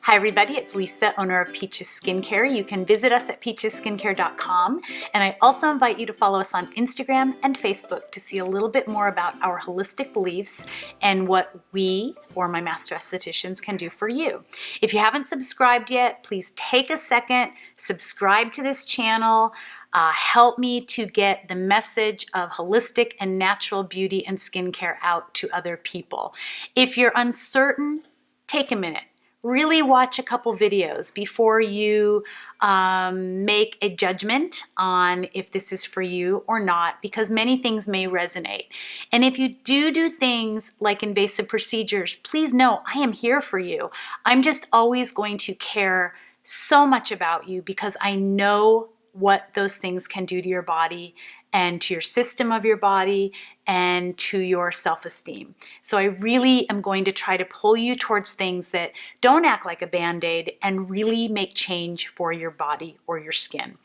Hi everybody, it's Lisa, owner of Peaches Skincare. You can visit us at peachesskincare.com, and I also invite you to follow us on Instagram and Facebook to see a little bit more about our holistic beliefs and what we, or my master estheticians, can do for you. If you haven't subscribed yet, please take a second, subscribe to this channel. Help me to get the message of holistic and natural beauty and skincare out to other people. If you're uncertain, take a minute. Really watch a couple videos before you make a judgment on if this is for you or not, because many things may resonate. And if you do things like invasive procedures, please know I am here for you. I'm just always going to care so much about you because I know what those things can do to your body and to your system of your body and to your self-esteem. So I really am going to try to pull you towards things that don't act like a Band-Aid and really make change for your body or your skin.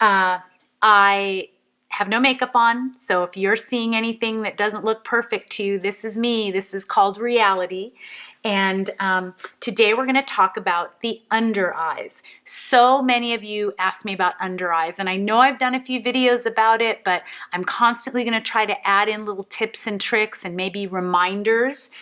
I have no makeup on, so if you're seeing anything that doesn't look perfect to you, this is me. This is called reality. And today we're going to talk about the under eyes. So many of you ask me about under eyes, and I know I've done a few videos about it, but I'm constantly going to try to add in little tips and tricks and maybe reminders.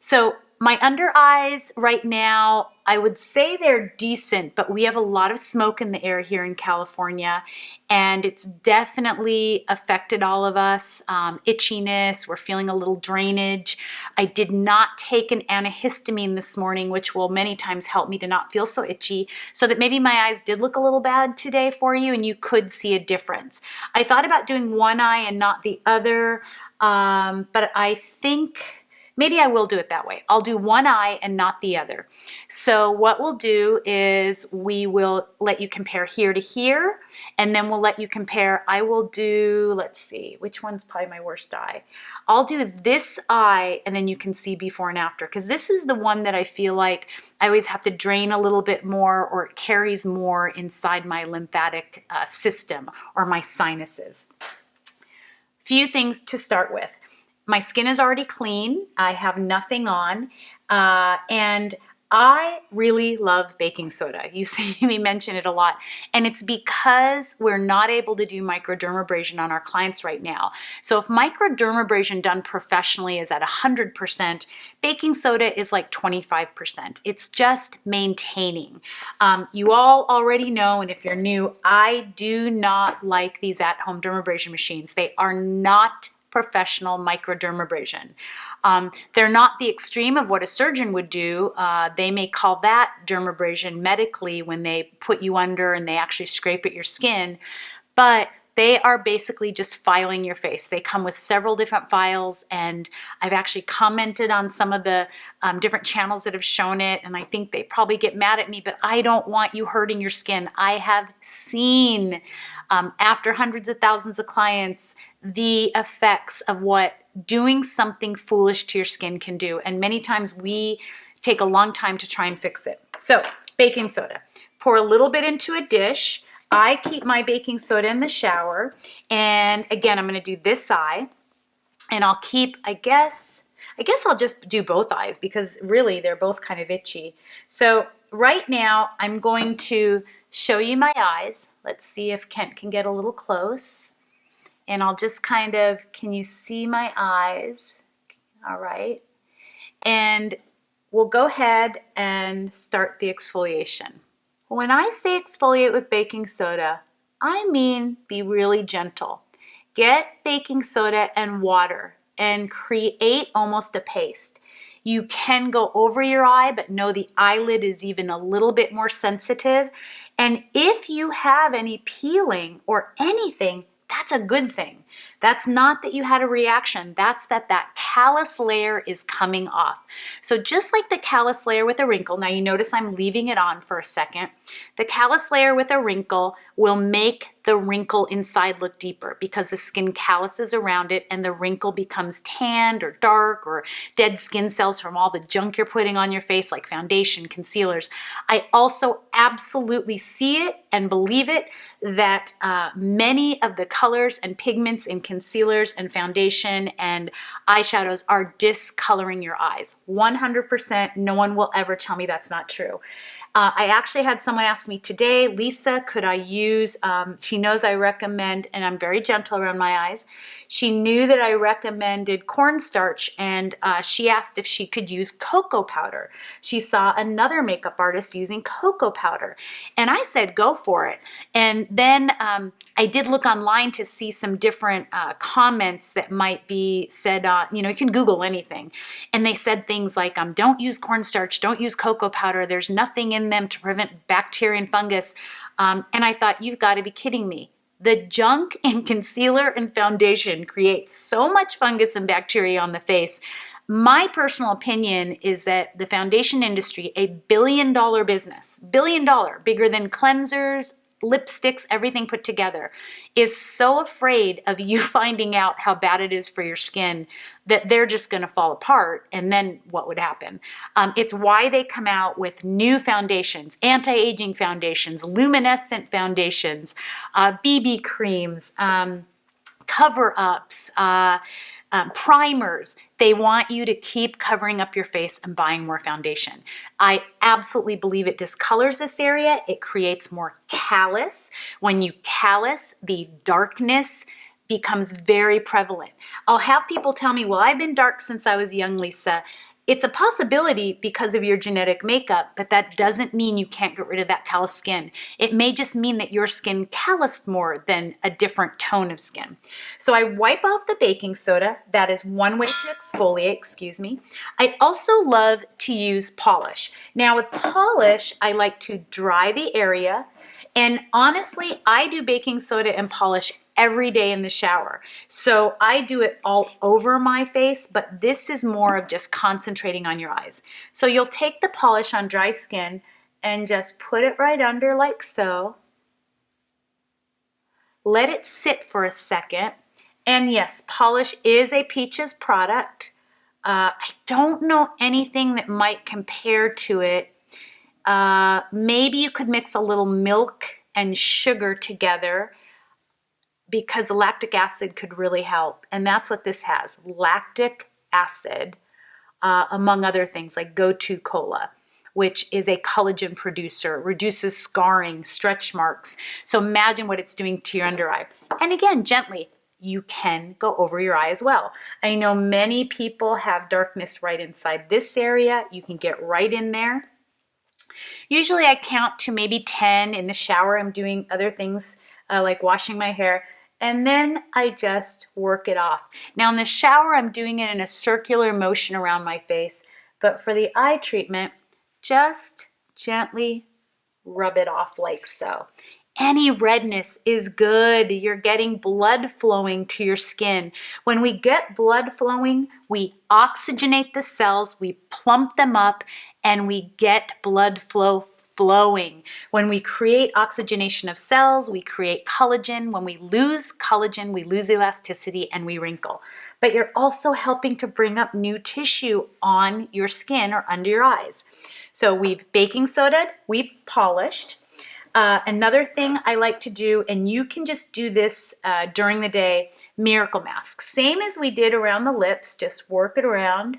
So my under eyes right now, I would say they're decent, but we have a lot of smoke in the air here in California, and it's definitely affected all of us. Itchiness, we're feeling a little drainage. I did not take an antihistamine this morning, which will many times help me to not feel so itchy, so that maybe my eyes did look a little bad today for you, and you could see a difference. I thought about doing one eye and not the other, but I think maybe I will do it that way. I'll do one eye and not the other. So what we'll do is we will let you compare here to here, and then we'll let you compare. I will do, let's see, which one's probably my worst eye? I'll do this eye, and then you can see before and after, because this is the one that I feel like I always have to drain a little bit more, or it carries more inside my lymphatic system or my sinuses. Few things to start with. My skin is already clean. I have nothing on, and I really love baking soda. You see me mention it a lot, and it's because we're not able to do microdermabrasion on our clients right now. So if microdermabrasion done professionally is at 100%, baking soda is like 25%. It's just maintaining. You all already know, and if you're new, I do not like these at-home dermabrasion machines. They are not professional microdermabrasion. They're not the extreme of what a surgeon would do. They may call that dermabrasion medically when they put you under and they actually scrape at your skin, but they are basically just filing your face. They come with several different files, and I've actually commented on some of the different channels that have shown it, and I think they probably get mad at me, but I don't want you hurting your skin. I have seen, after hundreds of thousands of clients, the effects of what doing something foolish to your skin can do, and many times we take a long time to try and fix it. So, baking soda. Pour a little bit into a dish. I keep my baking soda in the shower, and again, I'm going to do this eye, and I'll keep, I guess I'll just do both eyes because really they're both kind of itchy. So right now, I'm going to show you my eyes. Let's see if Kent can get a little close, and I'll just kind of, can you see my eyes? All right, and we'll go ahead and start the exfoliation. When I say exfoliate with baking soda, I mean be really gentle. Get baking soda and water and create almost a paste. You can go over your eye, but know the eyelid is even a little bit more sensitive. And if you have any peeling or anything, that's a good thing. That's not that you had a reaction. That's that callus layer is coming off. So just like the callus layer with a wrinkle, now you notice I'm leaving it on for a second. The callus layer with a wrinkle will make the wrinkle inside look deeper because the skin calluses around it and the wrinkle becomes tanned or dark or dead skin cells from all the junk you're putting on your face like foundation, concealers. I also absolutely see it and believe it that many of the colors and pigments in concealers and foundation and eyeshadows are discoloring your eyes. 100%, no one will ever tell me that's not true. I actually had someone ask me today, Lisa, could I use, she knows I recommend, and I'm very gentle around my eyes, she knew that I recommended cornstarch, and she asked if she could use cocoa powder. She saw another makeup artist using cocoa powder, and I said, go for it. And then I did look online to see some different comments that might be said, you know, you can Google anything. And they said things like, don't use cornstarch, don't use cocoa powder, there's nothing in them to prevent bacteria and fungus. And I thought, you've got to be kidding me. The junk in concealer and foundation creates so much fungus and bacteria on the face. My personal opinion is that the foundation industry, a billion-dollar business, billion-dollar, bigger than cleansers, lipsticks, everything put together, is so afraid of you finding out how bad it is for your skin that they're just going to fall apart. And then what would happen? It's why they come out with new foundations, anti-aging foundations, luminescent foundations, BB creams, cover-ups, primers. They want you to keep covering up your face and buying more foundation. I absolutely believe it discolors this area. It creates more callus. When you callus, the darkness becomes very prevalent. I'll have people tell me, well, I've been dark since I was young, Lisa. It's a possibility because of your genetic makeup, but that doesn't mean you can't get rid of that callous skin. It may just mean that your skin calloused more than a different tone of skin. So I wipe off the baking soda. That is one way to exfoliate, excuse me. I also love to use polish. Now with polish, I like to dry the area. And honestly, I do baking soda and polish every day in the shower. So I do it all over my face, but this is more of just concentrating on your eyes. So you'll take the polish on dry skin and just put it right under like so. Let it sit for a second. And yes, polish is a Peaches product. I don't know anything that might compare to it. Maybe you could mix a little milk and sugar together, because lactic acid could really help. And that's what this has, lactic acid, among other things like Go-To Cola, which is a collagen producer, reduces scarring, stretch marks. So imagine what it's doing to your under eye. And again, gently, you can go over your eye as well. I know many people have darkness right inside this area. You can get right in there. Usually I count to maybe 10 in the shower. I'm doing other things like washing my hair. And then I just work it off. Now in the shower, I'm doing it in a circular motion around my face. But for the eye treatment, just gently rub it off like so. Any redness is good. You're getting blood flowing to your skin. When we get blood flowing, we oxygenate the cells, we plump them up, and we get blood flow flowing. When we create oxygenation of cells, we create collagen. When we lose collagen, we lose elasticity and we wrinkle. But you're also helping to bring up new tissue on your skin or under your eyes. So we've baking soda'd, we've polished. Another thing I like to do, and you can just do this during the day, miracle mask. Same as we did around the lips, just work it around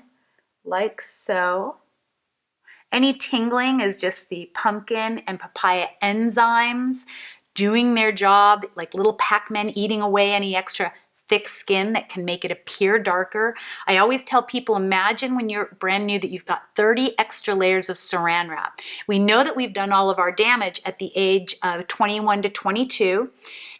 like so. Any tingling is just the pumpkin and papaya enzymes doing their job, like little Pac-Man eating away any extra thick skin that can make it appear darker. I always tell people, imagine when you're brand new that you've got 30 extra layers of saran wrap. We know that we've done all of our damage at the age of 21 to 22.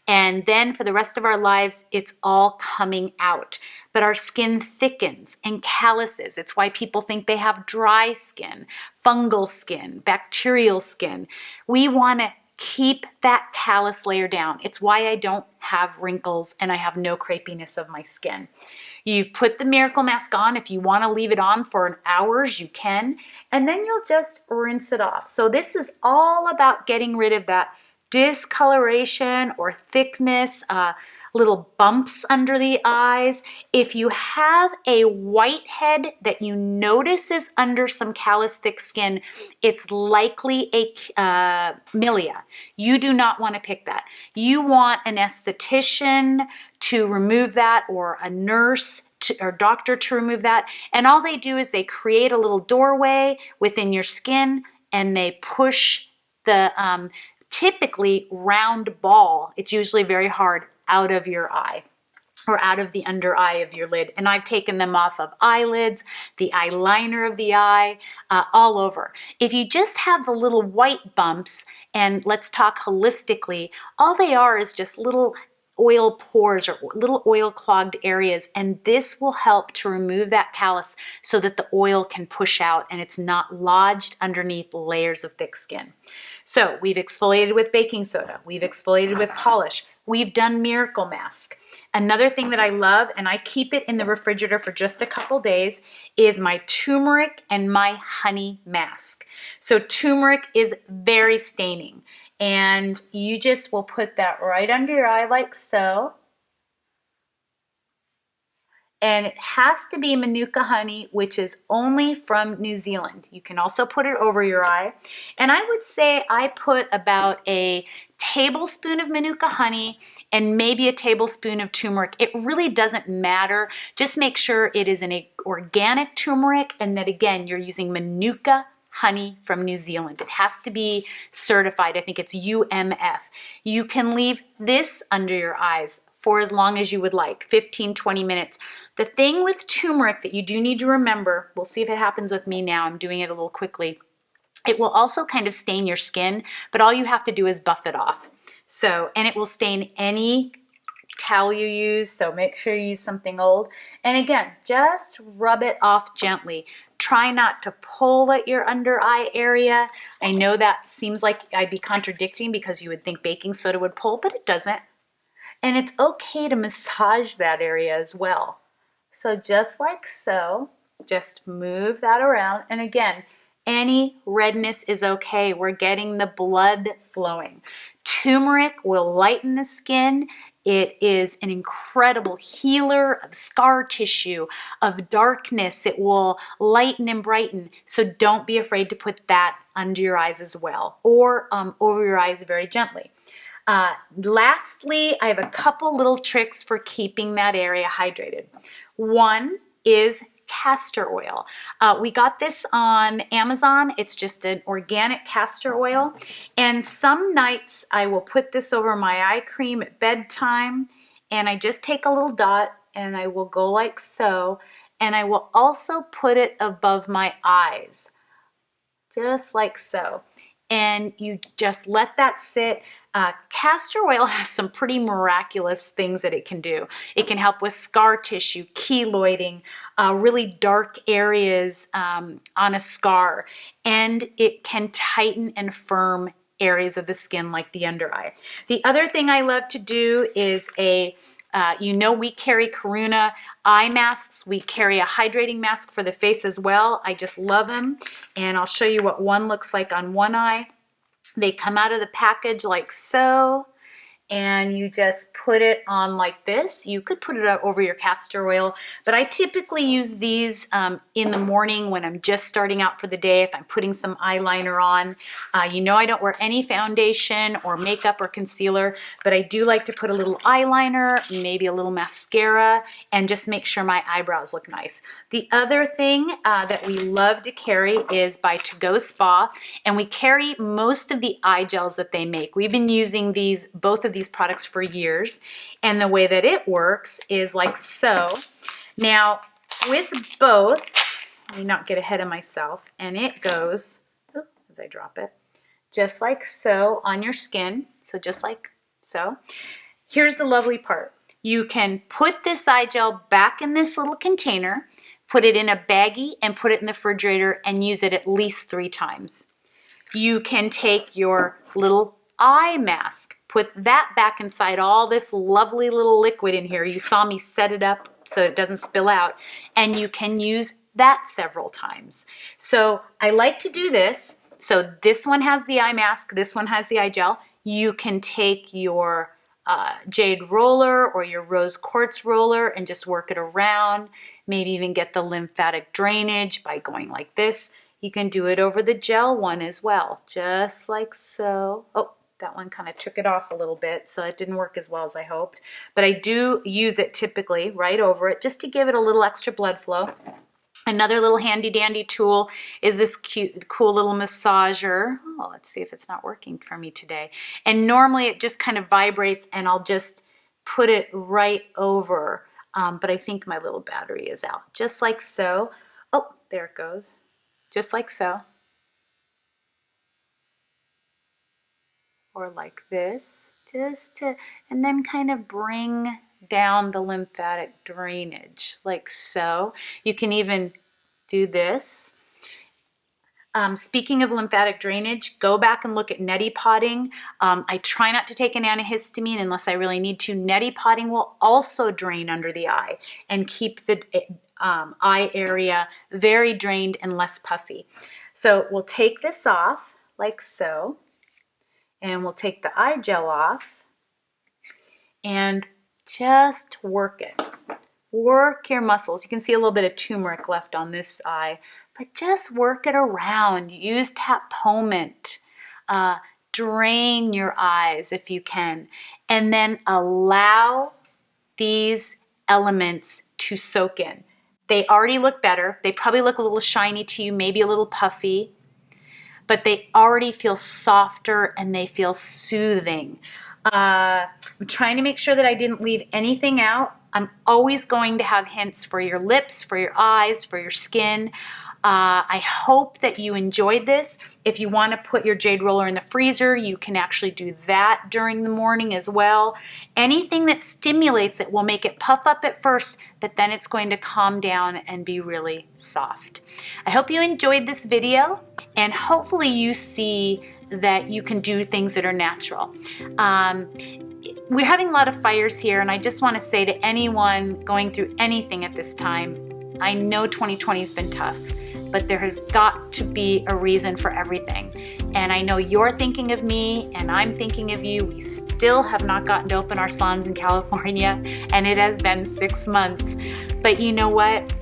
And then for the rest of our lives, it's all coming out. But our skin thickens and calluses. It's why people think they have dry skin, fungal skin, bacterial skin. We want to keep that callus layer down. It's why I don't have wrinkles and I have no crepiness of my skin. You've put the miracle mask on. If you want to leave it on for an hours, you can. And then you'll just rinse it off. So this is all about getting rid of that discoloration or thickness, little bumps under the eyes. If you have a whitehead that you notice is under some callous thick skin, it's likely a milia. You do not want to pick that. You want an esthetician to remove that, or a nurse or doctor to remove that. And all they do is they create a little doorway within your skin, and they push the typically round ball, it's usually very hard, out of your eye or out of the under eye of your lid. And I've taken them off of eyelids, the eyeliner of the eye, all over. If you just have the little white bumps, and let's talk holistically, all they are is just little oil pores or little oil clogged areas, and this will help to remove that callus so that the oil can push out and it's not lodged underneath layers of thick skin. So we've exfoliated with baking soda, we've exfoliated with polish, we've done Miracle Mask. Another thing that I love, and I keep it in the refrigerator for just a couple days, is my turmeric and my honey mask. So turmeric is very staining, and you just will put that right under your eye like so. And it has to be Manuka honey, which is only from New Zealand. You can also put it over your eye. And I would say I put about a tablespoon of Manuka honey and maybe a tablespoon of turmeric. It really doesn't matter. Just make sure it is an organic turmeric, and that again, you're using Manuka honey from New Zealand. It has to be certified. I think it's UMF. You can leave this under your eyes for as long as you would like, 15, 20 minutes. The thing with turmeric that you do need to remember, we'll see if it happens with me now, I'm doing it a little quickly, it will also kind of stain your skin, but all you have to do is buff it off. So, and it will stain any towel you use, so make sure you use something old. And again, just rub it off gently. Try not to pull at your under eye area. I know that seems like I'd be contradicting because you would think baking soda would pull, but it doesn't. And it's okay to massage that area as well. So just like so, just move that around. And again, any redness is okay. We're getting the blood flowing. Turmeric will lighten the skin. It is an incredible healer of scar tissue, of darkness. It will lighten and brighten. So don't be afraid to put that under your eyes as well, or over your eyes very gently. Lastly, I have a couple little tricks for keeping that area hydrated. One is castor oil. We got this on Amazon. It's just an organic castor oil. And some nights I will put this over my eye cream at bedtime, and I just take a little dot and I will go like so. And I will also put it above my eyes, just like so. And you just let that sit. Castor oil has some pretty miraculous things that it can do. It can help with scar tissue, keloiding, really dark areas on a scar, and it can tighten and firm areas of the skin like the under eye. The other thing I love to do is we carry Karuna eye masks. We carry a hydrating mask for the face as well. I just love them, and I'll show you what one looks like on one eye. They come out of the package like so, and you just put it on like this. You could put it over your castor oil, but I typically use these in the morning when I'm just starting out for the day, if I'm putting some eyeliner on. I don't wear any foundation or makeup or concealer, but I do like to put a little eyeliner, maybe a little mascara, and just make sure my eyebrows look nice. The other thing that we love to carry is by To Go Spa, and we carry most of the eye gels that they make. We've been using both of these products for years, and the way that it works is like so. Now with both, let me not get ahead of myself, and it goes, as I drop it, just like so on your skin. So just like so. Here's the lovely part. You can put this eye gel back in this little container, put it in a baggie, and put it in the refrigerator and use it at least 3 times. You can take your little eye mask, put that back inside all this lovely little liquid in here. You saw me set it up so it doesn't spill out, and you can use that several times. So I like to do this, So this one has the eye mask, this one has the eye gel. You can take your jade roller or your rose quartz roller and just work it around. Maybe even get the lymphatic drainage by going like this. You can do it over the gel one as well, just like so. Oh, that one kind of took it off a little bit, so it didn't work as well as I hoped. But I do use it typically right over it just to give it a little extra blood flow. Another little handy dandy tool is this cute, cool little massager. Oh, let's see if it's not working for me today. And normally it just kind of vibrates and I'll just put it right over. But I think my little battery is out. Just like so. Oh, there it goes. Just like so. Or like this. And then kind of bring down the lymphatic drainage like so. You can even do this. Speaking of lymphatic drainage, go back and look at neti potting. I try not to take an antihistamine unless I really need to. Neti potting will also drain under the eye and keep the eye area very drained and less puffy. So we'll take this off like so, and we'll take the eye gel off and just work it. Work your muscles. You can see a little bit of turmeric left on this eye, but just work it around. Use tapomint. Drain your eyes if you can, and then allow these elements to soak in. They already look better. They probably look a little shiny to you, maybe a little puffy, but they already feel softer and they feel soothing. I'm trying to make sure that I didn't leave anything out. I'm always going to have hints for your lips, for your eyes, for your skin. I hope that you enjoyed this. If you want to put your jade roller in the freezer, you can actually do that during the morning as well. Anything that stimulates it will make it puff up at first, but then it's going to calm down and be really soft. I hope you enjoyed this video, and hopefully you see that you can do things that are natural. We're having a lot of fires here, and I just want to say to anyone going through anything at this time, I know 2020 has been tough, but there has got to be a reason for everything. And I know you're thinking of me, and I'm thinking of you. We still have not gotten to open our salons in California, and it has been 6 months. But you know what?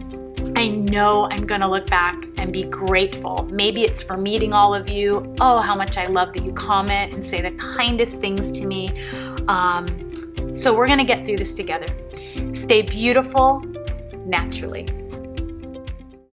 I know I'm gonna look back and be grateful. Maybe it's for meeting all of you. Oh, how much I love that you comment and say the kindest things to me. So we're gonna get through this together. Stay beautiful, naturally.